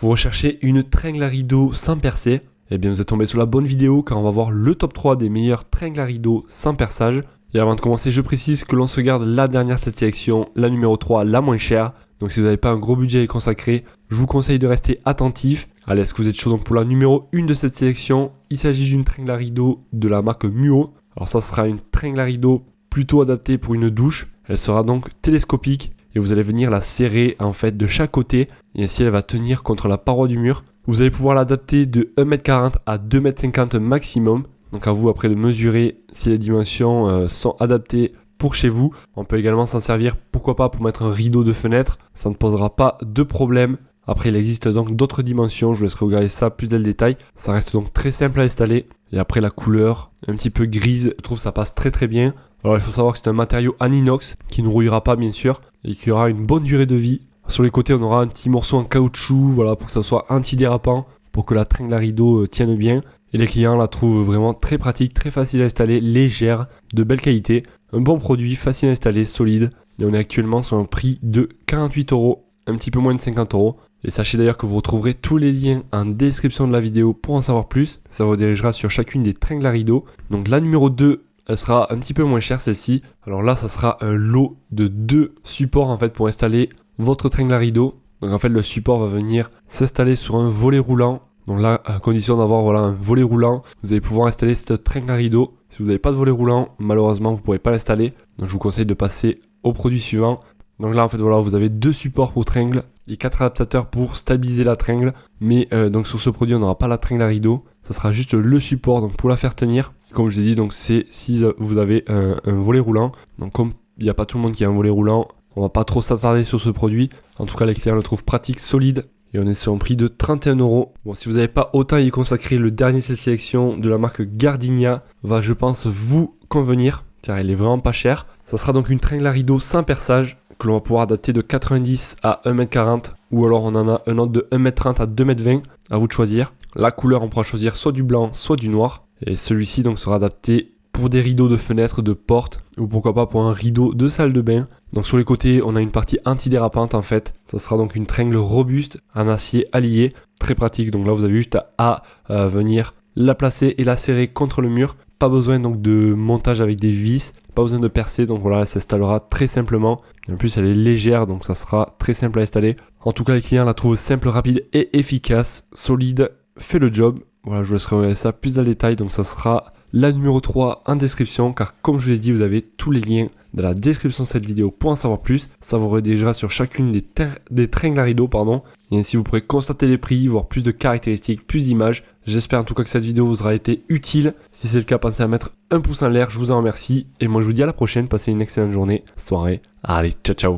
Vous recherchez une tringle à rideau sans percer? Eh bien vous êtes tombé sur la bonne vidéo car on va voir le top 3 des meilleures tringles à rideau sans perçage. Et avant de commencer, je précise que l'on se garde la dernière de cette sélection, la numéro 3, la moins chère. Donc si vous n'avez pas un gros budget à y consacrer, je vous conseille de rester attentif. Allez, est-ce que vous êtes chaud donc pour la numéro 1 de cette sélection? Il s'agit d'une tringle à rideau de la marque Muo. Alors ça sera une tringle à rideau plutôt adaptée pour une douche. Elle sera donc télescopique et vous allez venir la serrer en fait de chaque côté et ainsi elle va tenir contre la paroi du mur. Vous allez pouvoir l'adapter de 1m40 à 2m50 maximum. Donc à vous après de mesurer si les dimensions sont adaptées pour chez vous. On peut également s'en servir, pourquoi pas, pour mettre un rideau de fenêtre. Ça ne posera pas de problème. Après, il existe donc d'autres dimensions. Je vous laisserai regarder ça plus dans le détail. Ça reste donc très simple à installer. Et après, la couleur, un petit peu grise, je trouve que ça passe très très bien. Alors, il faut savoir que c'est un matériau en inox qui ne rouillera pas, bien sûr, et qui aura une bonne durée de vie. Sur les côtés, on aura un petit morceau en caoutchouc, voilà, pour que ça soit antidérapant, pour que la tringle à rideau tienne bien. Et les clients la trouvent vraiment très pratique, très facile à installer, légère, de belle qualité. Un bon produit, facile à installer, solide. Et on est actuellement sur un prix de 48 €, un petit peu moins de 50 €. Et sachez d'ailleurs que vous retrouverez tous les liens en description de la vidéo pour en savoir plus. Ça vous redirigera sur chacune des tringles à rideau. Donc la numéro 2, elle sera un petit peu moins chère celle-ci. Alors là, ça sera un lot de 2 supports en fait pour installer votre tringle à rideau. Donc en fait, le support va venir s'installer sur un volet roulant. Donc là, à condition d'avoir un volet roulant, vous allez pouvoir installer cette tringle à rideau. Si vous n'avez pas de volet roulant, malheureusement, vous ne pourrez pas l'installer. Donc je vous conseille de passer au produit suivant. Donc là, en fait, voilà, vous avez 2 supports pour tringle et 4 adaptateurs pour stabiliser la tringle. Mais donc sur ce produit, on n'aura pas la tringle à rideau. Ça sera juste le support donc pour la faire tenir. Comme je vous ai dit, donc c'est si vous avez un volet roulant. Donc comme il n'y a pas tout le monde qui a un volet roulant, on va pas trop s'attarder sur ce produit. En tout cas, les clients le trouvent pratique, solide. Et on est sur un prix de 31 €. Bon, si vous n'avez pas autant à y consacrer, le dernier de cette sélection de la marque Gardenia va, je pense, vous convenir, car il est vraiment pas cher. Ça sera donc une tringle à rideau sans perçage, que l'on va pouvoir adapter de 90 à 1m40, ou alors on en a un autre de 1m30 à 2m20, à vous de choisir. La couleur, on pourra choisir soit du blanc, soit du noir. Et celui-ci donc sera adapté pour des rideaux de fenêtre, de porte, ou pourquoi pas pour un rideau de salle de bain. Donc sur les côtés, on a une partie antidérapante en fait. Ça sera donc une tringle robuste en acier allié, très pratique. Donc là, vous avez juste à venir la placer et la serrer contre le mur. Pas besoin donc de montage avec des vis, pas besoin de percer. Donc voilà, elle s'installera très simplement. En plus, elle est légère, donc ça sera très simple à installer. En tout cas, les clients la trouvent simple, rapide et efficace, solide, fait le job. Voilà, je vous laisserai regarder ça plus dans le détail. Donc ça sera la numéro 3 en description, car comme je vous l'ai dit, vous avez tous les liens dans la description de cette vidéo pour en savoir plus. Ça vous redirigera sur chacune des tringles à rideau, et ainsi vous pourrez constater les prix, voir plus de caractéristiques, plus d'images. J'espère en tout cas que cette vidéo vous aura été utile. Si c'est le cas, pensez à mettre un pouce en l'air, je vous en remercie. Et moi je vous dis à la prochaine, passez une excellente journée, soirée. Allez, ciao ciao.